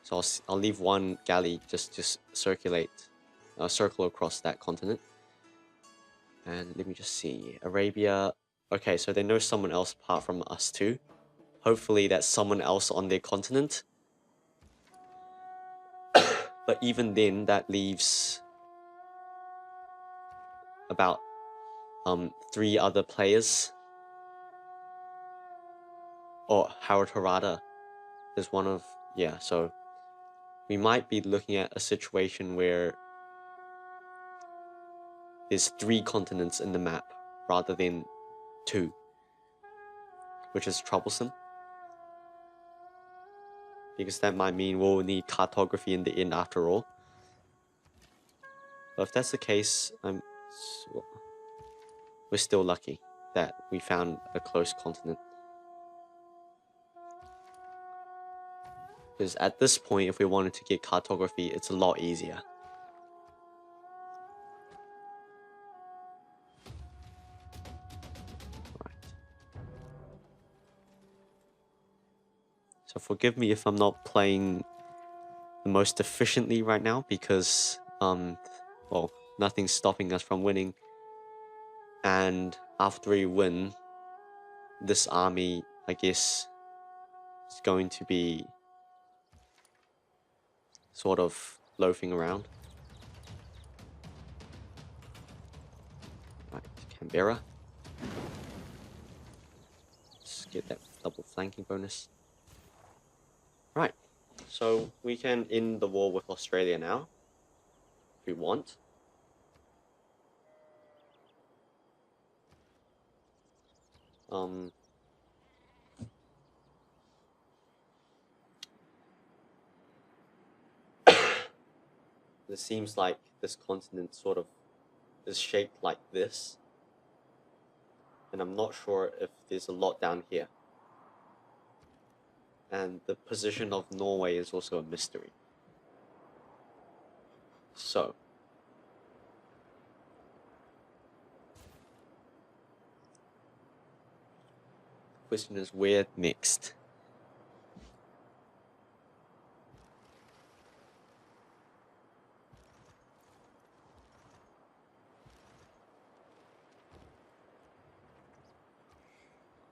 So I'll leave one galley just circle across that continent. And let me just see. Arabia. Okay, so they know someone else apart from us too. Hopefully that's someone else on their continent. But even then, that leaves about 3 other players. Or Howard Harada is one of... Yeah, so we might be looking at a situation where there's 3 continents in the map rather than 2, which is troublesome. Because that might mean we'll need cartography in the end after all. But if that's the case, we're still lucky that we found a close continent. Because at this point, if we wanted to get cartography, it's a lot easier. Right. So forgive me if I'm not playing the most efficiently right now, because, well, nothing's stopping us from winning. And after we win, this army, I guess, is going to be sort of loafing around. Right, Canberra. Let's get that double flanking bonus. Right, so we can end the war with Australia now, if we want. It seems like this continent sort of is shaped like this, and I'm not sure if there's a lot down here. And the position of Norway is also a mystery. So, the question is where next?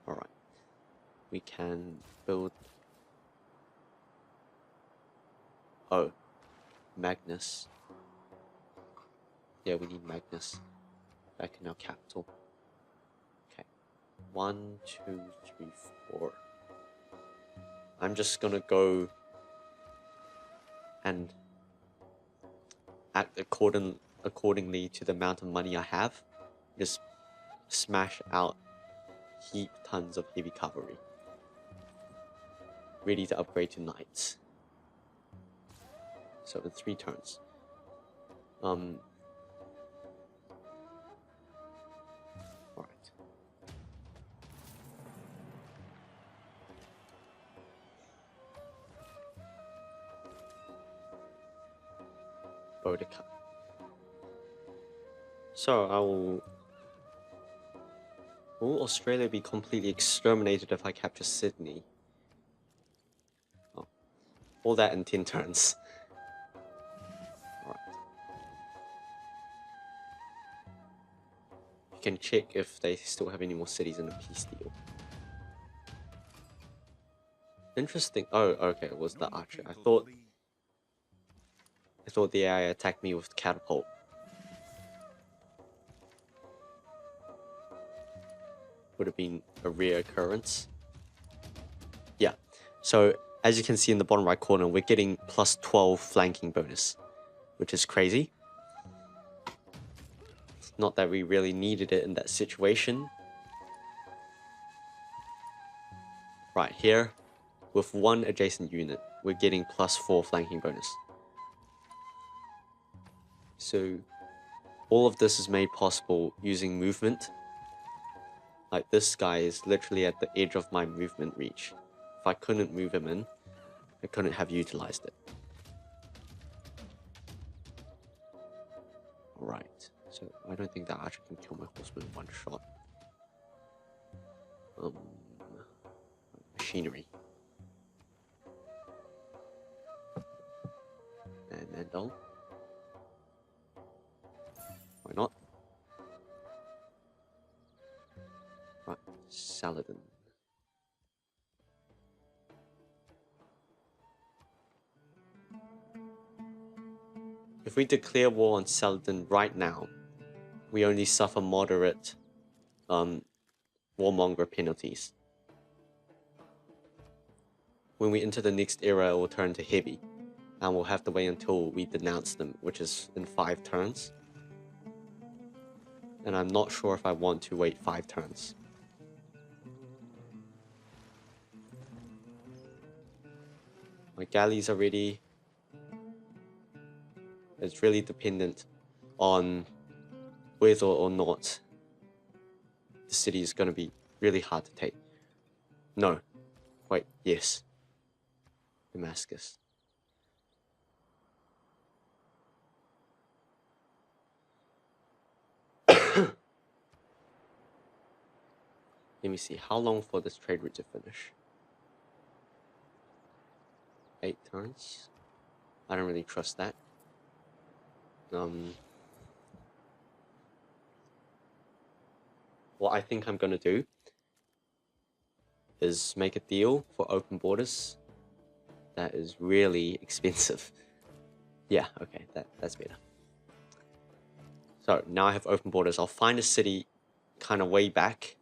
Alright, we can build... Oh, Magnus. Yeah, we need Magnus back in our capital. Okay, 1, 2, 3, 4. I'm just gonna go and act accordingly to the amount of money I have. Just smash out heap tons of heavy cavalry, ready to upgrade to knights. So in 3 turns. Alright. Boudica. So will Australia be completely exterminated if I capture Sydney? Oh, all that in 10 turns. Alright. You can check if they still have any more cities in the peace deal. Interesting. Oh, okay, it was the archer. I thought the AI attacked me with catapult. Would have been a rare occurrence. Yeah. So as you can see in the bottom right corner, we're getting plus 12 flanking bonus, which is crazy. Not that we really needed it in that situation. Right here, with 1 adjacent unit, we're getting plus 4 flanking bonus. So all of this is made possible using movement. Like, this guy is literally at the edge of my movement reach. If I couldn't move him in, I couldn't have utilized it. Alright, so I don't think that archer can kill my horseman in 1 shot. Machinery. Citadel. Why not? Right, Saladin. If we declare war on Saladin right now, we only suffer moderate warmonger penalties. When we enter the next era, it will turn to heavy, and we'll have to wait until we denounce them, which is in 5 turns. And I'm not sure if I want to wait 5 turns. My galleys are ready. It's really dependent on whether or not the city is going to be really hard to take. No. Wait, yes. Damascus. Let me see, how long for this trade route to finish? 8 turns? I don't really trust that. What I think I'm gonna do is make a deal for open borders that is really expensive. Yeah, okay, that's better. So now I have open borders. I'll find a city kind of way back.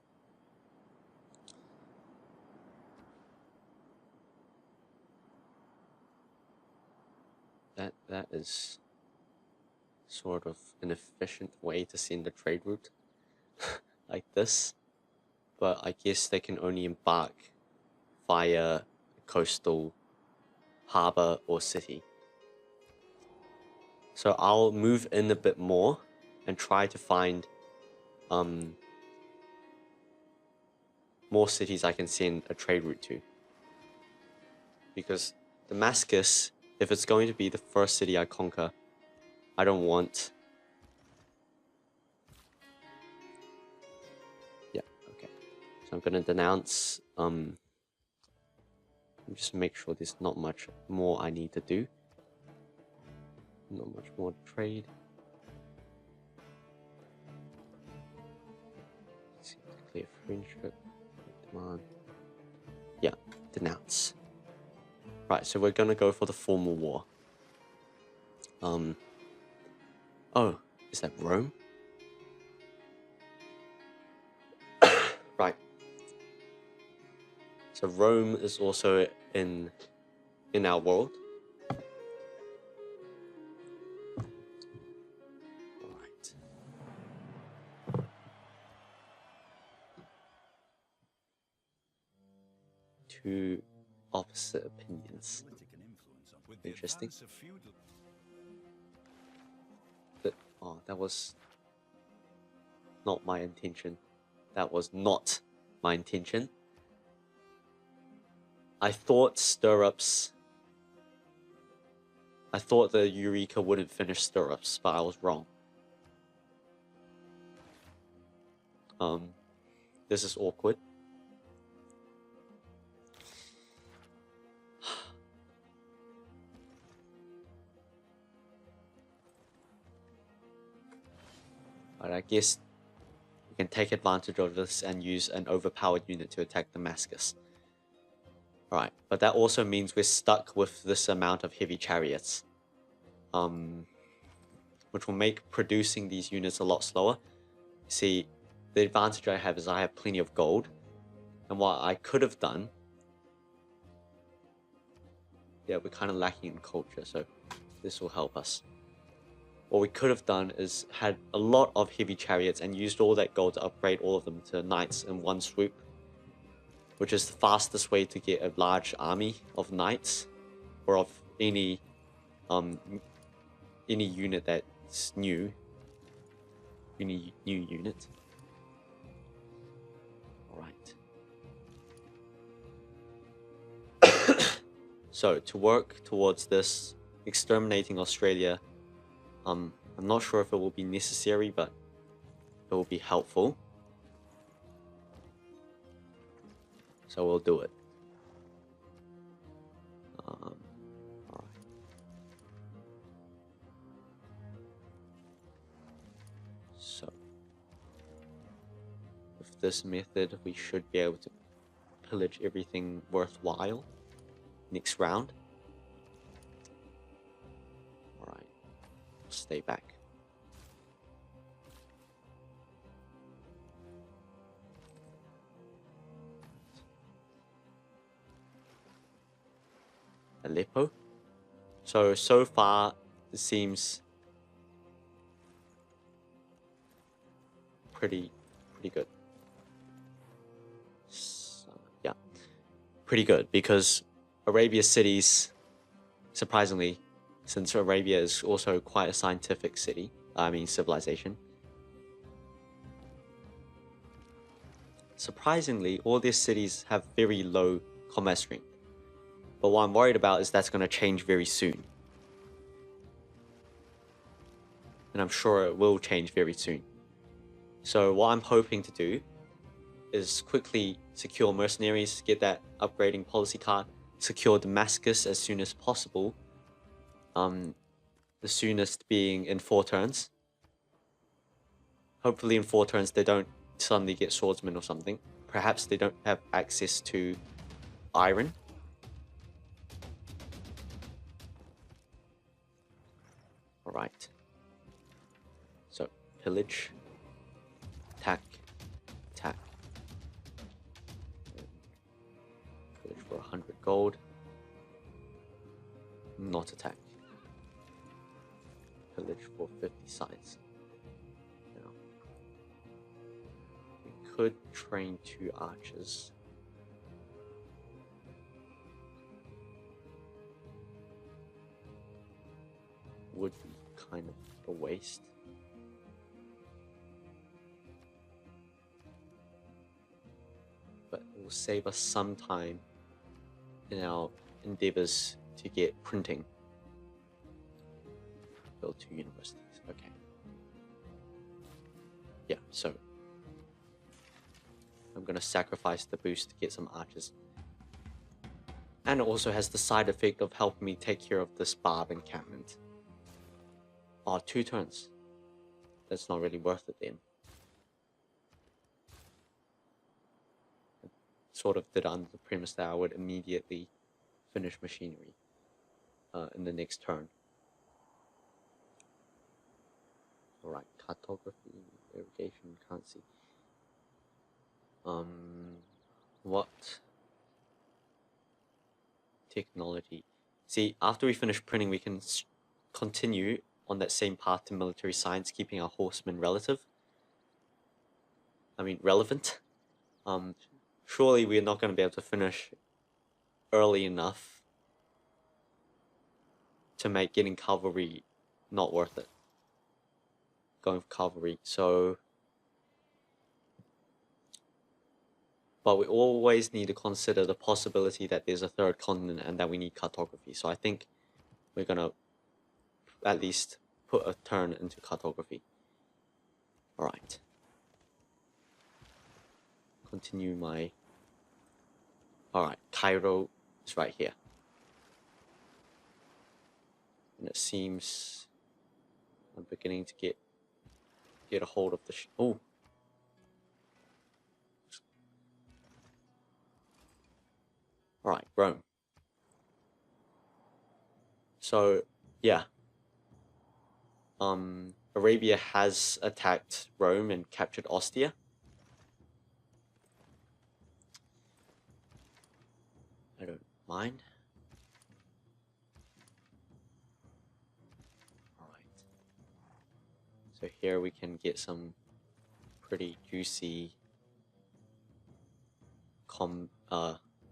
That is sort of an efficient way to send a trade route like this. But I guess they can only embark via coastal harbor or city. So I'll move in a bit more and try to find more cities I can send a trade route to. Because Damascus, if it's going to be the first city I conquer, I don't want... Yeah, okay. So I'm going to denounce... just make sure there's not much more I need to do. Not much more to trade. Let's see, declare friendship. Demand. Yeah, denounce. Right, so we're gonna go for the formal war. Oh, is that Rome? Right. So Rome is also in our world. Right. Two opposite opinions. Interesting. But, oh, that was not my intention. That was not my intention. I thought stirrups... I thought the Eureka wouldn't finish stirrups, but I was wrong. This is awkward. But I guess we can take advantage of this and use an overpowered unit to attack Damascus. Alright, but that also means we're stuck with this amount of heavy chariots. Which will make producing these units a lot slower. See, the advantage I have is I have plenty of gold. And what I could have done... Yeah, we're kind of lacking in culture, so this will help us. What we could have done is had a lot of heavy chariots and used all that gold to upgrade all of them to knights in one swoop. Which is the fastest way to get a large army of knights. Or of any unit that's new. Any new unit. Alright. So, to work towards this, exterminating Australia, I'm not sure if it will be necessary, but it will be helpful. So we'll do it. Alright. So with this method, we should be able to pillage everything worthwhile next round. Alright, stay back. Aleppo. So far it seems pretty good. So, yeah, pretty good, because Arabia cities, surprisingly, since Arabia is also quite a scientific city, I mean civilization, surprisingly all these cities have very low commerce strength. But what I'm worried about is that's going to change very soon. And I'm sure it will change very soon. So what I'm hoping to do is quickly secure mercenaries, get that upgrading policy card, secure Damascus as soon as possible. The soonest being in 4 turns. Hopefully in 4 turns they don't suddenly get swordsmen or something. Perhaps they don't have access to iron. Alright. So, pillage. Attack. Attack. Pillage for 100 gold. Not attack. Pillage for 50 sides. Now, we could train 2 archers. Would be kind of a waste. But it will save us some time in our endeavors to get printing. Build 2 universities. Okay. Yeah, so I'm gonna sacrifice the boost to get some archers. And it also has the side effect of helping me take care of this barb encampment. Oh, 2 turns. That's not really worth it then. I sort of did under the premise that I would immediately finish machinery in the next turn. Alright, cartography, irrigation, can't see. What technology? See, after we finish printing, we can continue on that same path to military science, keeping our horsemen relevant. Surely we're not going to be able to finish early enough to make getting cavalry not worth it. Going for cavalry, so... But we always need to consider the possibility that there's a 3rd continent and that we need cartography. So I think we're going to at least put a turn into cartography. Alright. Continue my... Alright, Cairo is right here. And it seems I'm beginning to get a hold of the... Oh! Alright, Rome. So, yeah. Arabia has attacked Rome and captured Ostia. I don't mind. Alright. So here we can get some pretty juicy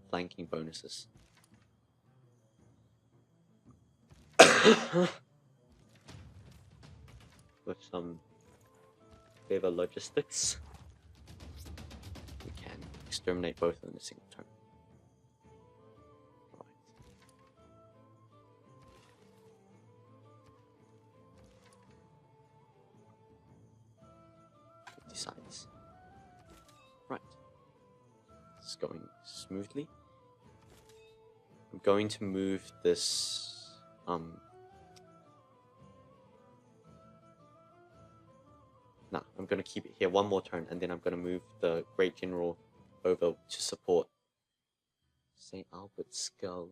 flanking bonuses. With some clever logistics, we can exterminate both in a single turn. Right. 50 sides. Right. It's going smoothly. I'm going to move this Nah, I'm gonna keep it here one more turn, and then I'm gonna move the Great General over to support St. Albert's Skull.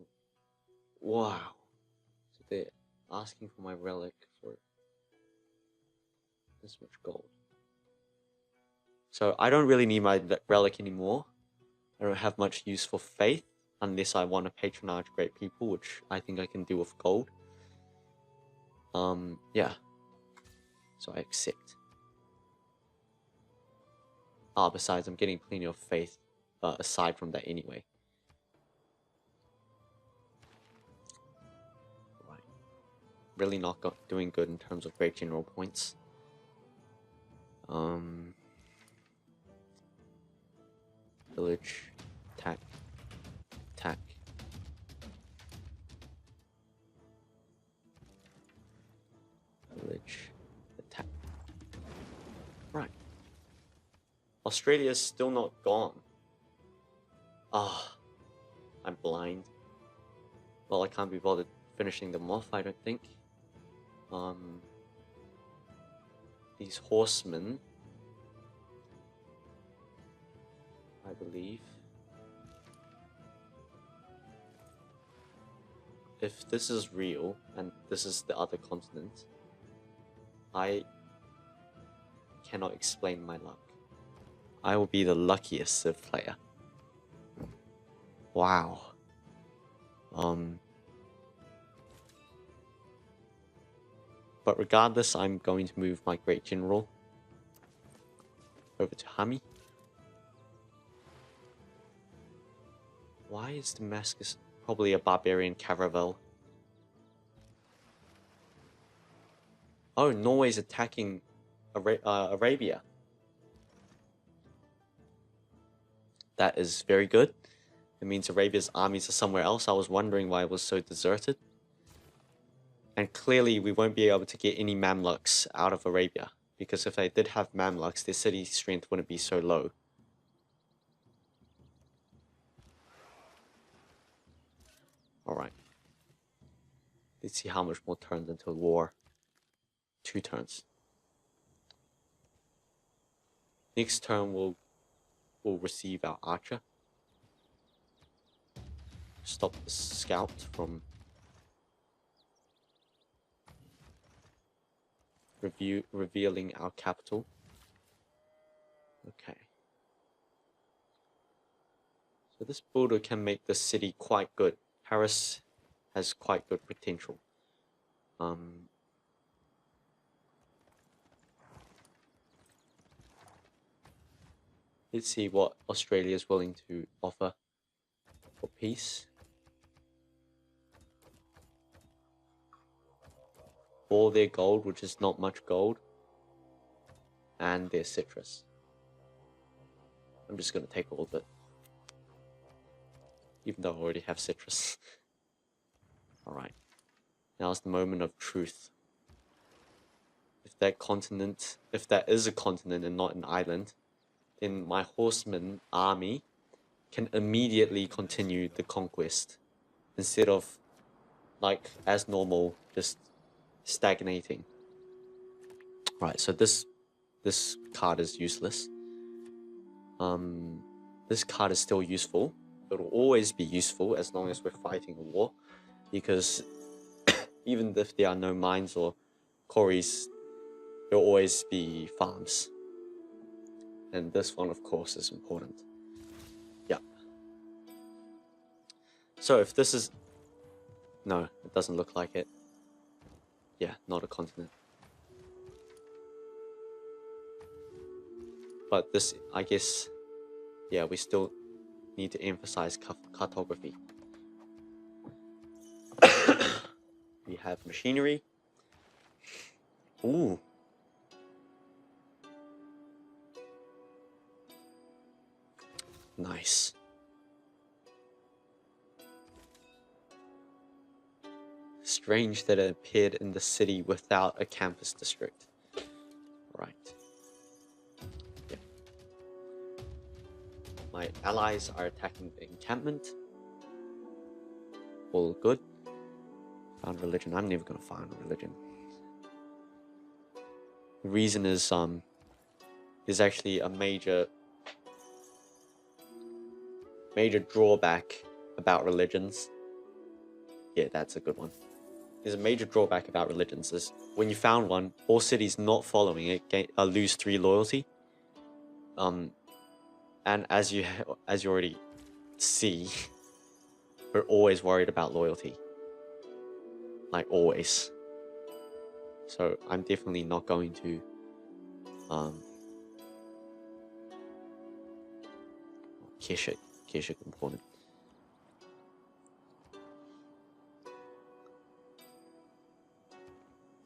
Wow. So they're asking for my relic for this much gold. So I don't really need my relic anymore. I don't have much use for faith unless I want to patronize great people, which I think I can do with gold. Yeah. So I accept. Besides, I'm getting plenty of faith aside from that anyway. Right. Really not doing good in terms of great general points. Village, attack, attack. Village, attack. Right. Australia's still not gone. I'm blind. Well, I can't be bothered finishing them off, I don't think. These horsemen, I believe. If this is real, and this is the other continent, I cannot explain my luck. I will be the luckiest Civ player. Wow. But regardless, I'm going to move my Great General over to Hami. Why is Damascus probably a barbarian caravel? Oh, Norway's attacking Arabia. That is very good. It means Arabia's armies are somewhere else. I was wondering why it was so deserted. And clearly we won't be able to get any Mamluks out of Arabia, because if they did have Mamluks, their city strength wouldn't be so low. Alright. Let's see how much more turns until war. 2 turns. Next turn we'll receive our archer. Stop the scout from revealing our capital. Okay. So this builder can make the city quite good. Paris has quite good potential. Let's see what Australia is willing to offer for peace. All their gold, which is not much gold, and their citrus. I'm just going to take all of it, even though I already have citrus. Alright, now's the moment of truth. If that is a continent and not an island, then my horseman army can immediately continue the conquest, instead of, like, as normal, just stagnating. Right, so this card is useless. This card is still useful. It will always be useful as long as we're fighting a war, because even if there are no mines or quarries, there will always be farms. And this one, of course, is important. Yeah. So if this is... No, it doesn't look like it. Yeah, not a continent. But this, I guess... Yeah, we still need to emphasize cartography. We have machinery. Ooh. Nice. Strange that it appeared in the city without a campus district. Right. Yeah. My allies are attacking the encampment. All good. Found religion. I'm never gonna find religion. The reason is is actually a major drawback about religions. Yeah, that's a good one. There's a major drawback about religions is when you found one, all cities not following it lose 3 loyalty. And as you already see, we're always worried about loyalty. Like always. So I'm definitely not going to Keshik component.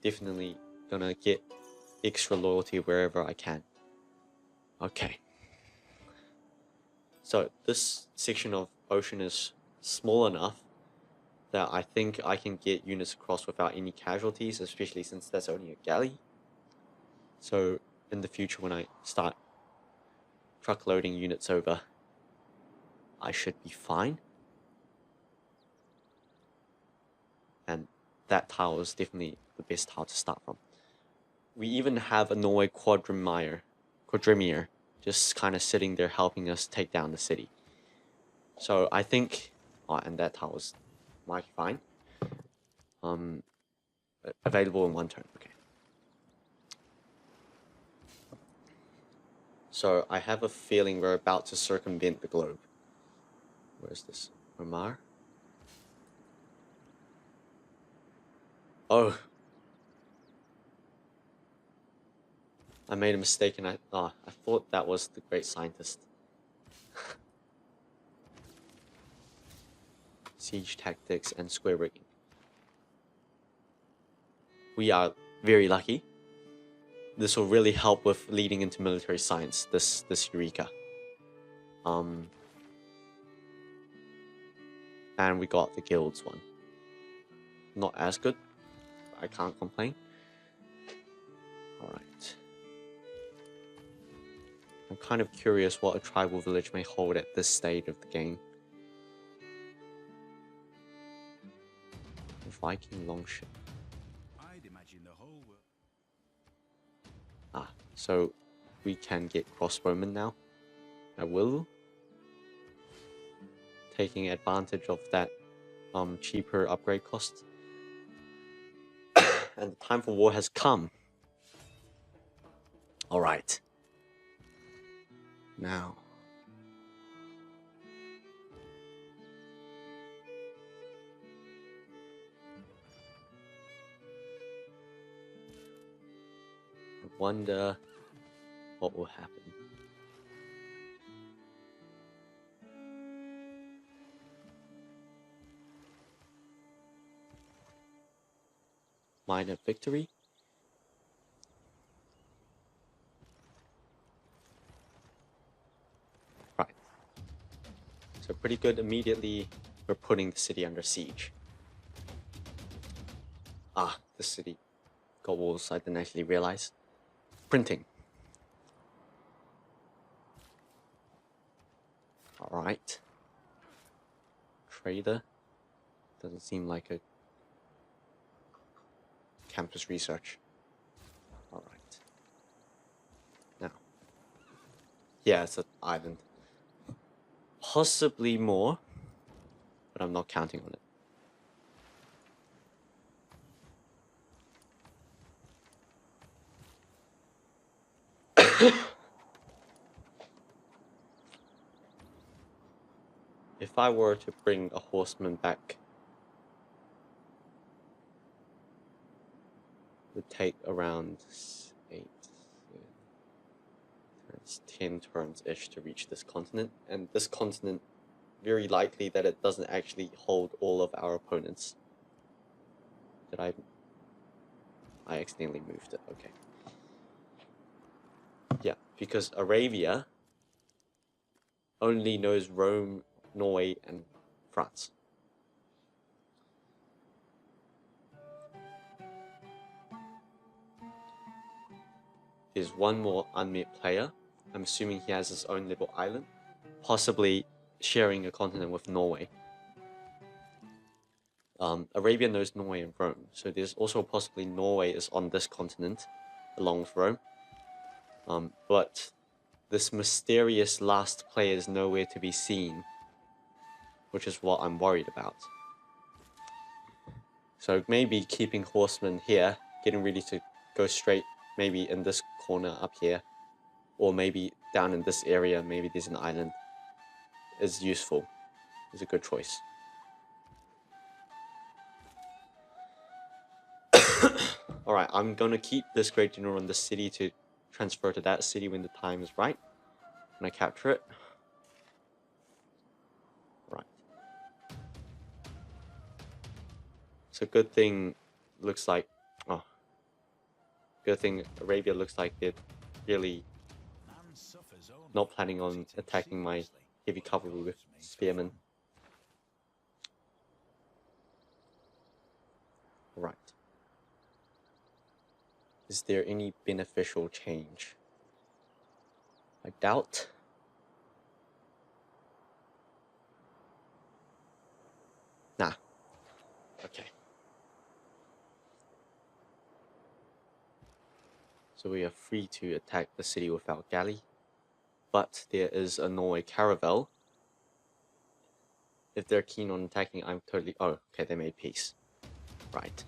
Definitely gonna get extra loyalty wherever I can. Okay. So this section of ocean is small enough that I think I can get units across without any casualties, especially since that's only a galley. So in the future when I start truck loading units over, I should be fine. And that tile is definitely the best tile to start from. We even have a Norway quadrimier just kind of sitting there helping us take down the city. So I think, and that tile is mighty fine. Available in 1 turn, okay. So I have a feeling we're about to circumvent the globe. Where's this? Omar? Oh. I made a mistake and I thought that was the great scientist. Siege tactics and square rigging. We are very lucky. This will really help with leading into military science, this Eureka. And we got the guilds one. Not as good. I can't complain. Alright. I'm kind of curious what a tribal village may hold at this stage of the game. Viking longship. I'd imagine the whole world. So we can get crossbowmen now. I will. Taking advantage of that cheaper upgrade cost. And the time for war has come. Alright. Now. I wonder what will happen. Minor victory. Right. So pretty good. Immediately we're putting the city under siege. The city got walls. I didn't actually realize. Printing. Alright. Trader. Doesn't seem like a campus research. Alright. Now. Yeah, it's an island. Possibly more, but I'm not counting on it. If I were to bring a horseman back, it would take around 10 turns-ish to reach this continent. And this continent, very likely that it doesn't actually hold all of our opponents. Did I accidentally moved it, okay. Yeah, because Arabia only knows Rome, Norway, and France. There's one more unmet player. I'm assuming he has his own little island, possibly sharing a continent with Norway. Arabia knows Norway and Rome, so there's also possibly Norway is on this continent, along with Rome. But this mysterious last player is nowhere to be seen, which is what I'm worried about. So maybe keeping horsemen here, getting ready to go straight, maybe in this corner up here, or maybe down in this area, maybe there's an island, is useful, is a good choice. Alright, I'm gonna keep this Great General in the city to transfer to that city when the time is right, when I capture it. Right. So good thing looks like, oh, good thing Arabia looks like they're really not planning on attacking my heavy cavalry with spearmen. Right. Is there any beneficial change? I doubt. Nah. Okay. So we are free to attack the city without galley. But there is a Norway caravel. If they're keen on attacking, I'm totally... Oh, okay, they made peace. Right.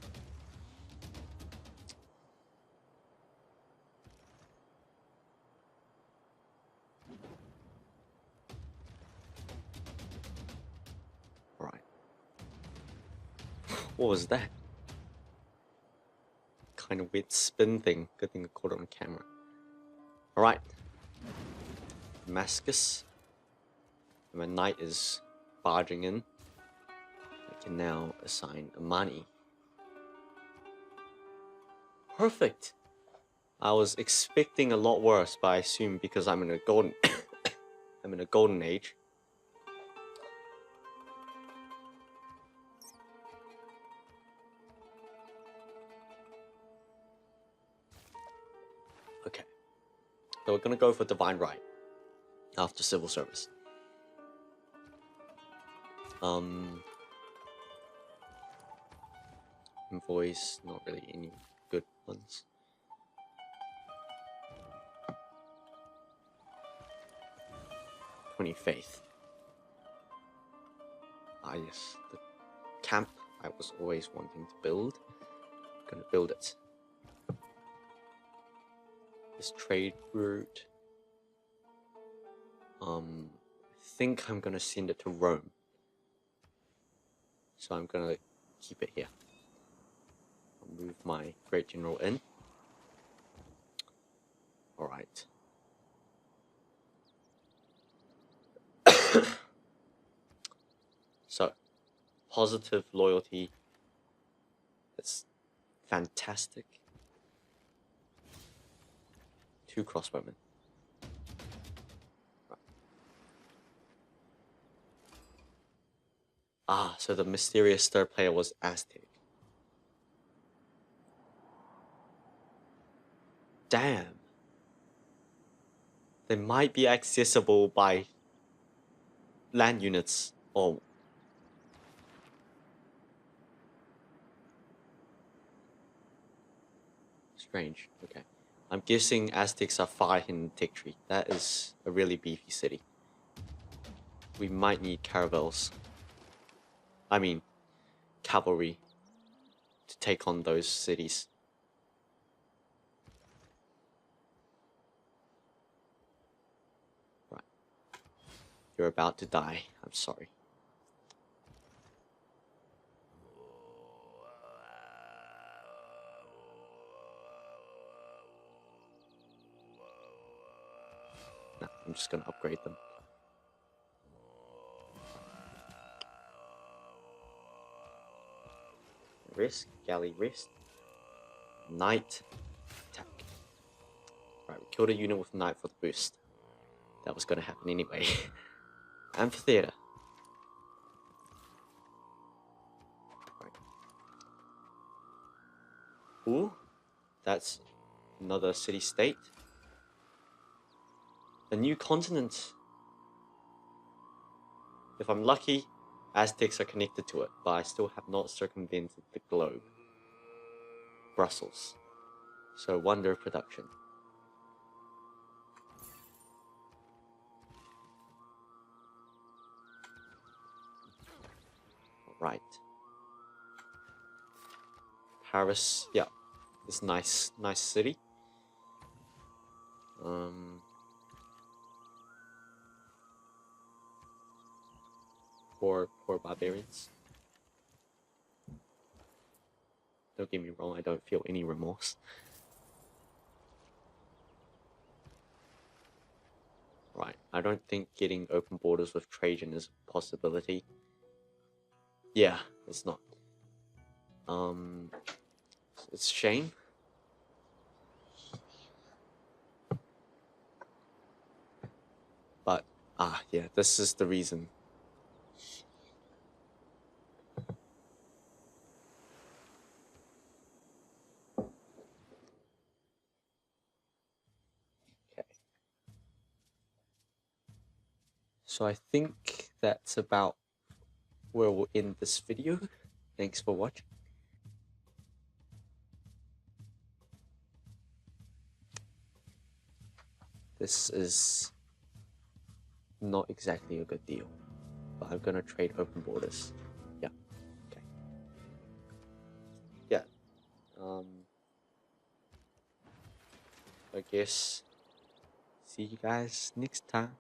Alright. What was that? Kind of weird spin thing. Good thing I caught it on camera. Alright. Damascus. And my knight is barging in. I can now assign Amani. Perfect! I was expecting a lot worse, but I assume because I'm in a golden... I'm in a golden age. Okay. So we're gonna go for Divine Right. After Civil Service. Invoice, not really any good ones. Faith. Ah yes, the camp I was always wanting to build. I'm gonna build it. This trade route. I think I'm gonna send it to Rome. So I'm gonna keep it here. I'll move my Great General in. Alright. So, positive loyalty. It's fantastic. 2 crossbowmen. Right. Ah, so the mysterious third player was Aztec. Damn. They might be accessible by land units or... Strange, okay. I'm guessing Aztecs are far in Tech Tree. That is a really beefy city. We might need caravels. I mean, cavalry to take on those cities. Right. You're about to die. I'm sorry. No, I'm just gonna upgrade them. Risk, galley rest. Knight, attack. Right, we killed a unit with knight for the boost. That was gonna happen anyway. Amphitheater. Right. Ooh, that's another city-state. A new continent. If I'm lucky, Aztecs are connected to it, but I still have not circumvented the globe. Brussels. So wonder of production. Right. Paris, yeah, it's nice city. Poor barbarians. Don't get me wrong, I don't feel any remorse. Right, I don't think getting open borders with Trajan is a possibility. Yeah, it's not. It's a shame. But, yeah, this is the reason. Okay. So I think that's about where we'll end this video. Thanks for watching. This is not exactly a good deal, but I'm gonna trade open borders. Yeah. Okay. Yeah. I guess see you guys next time.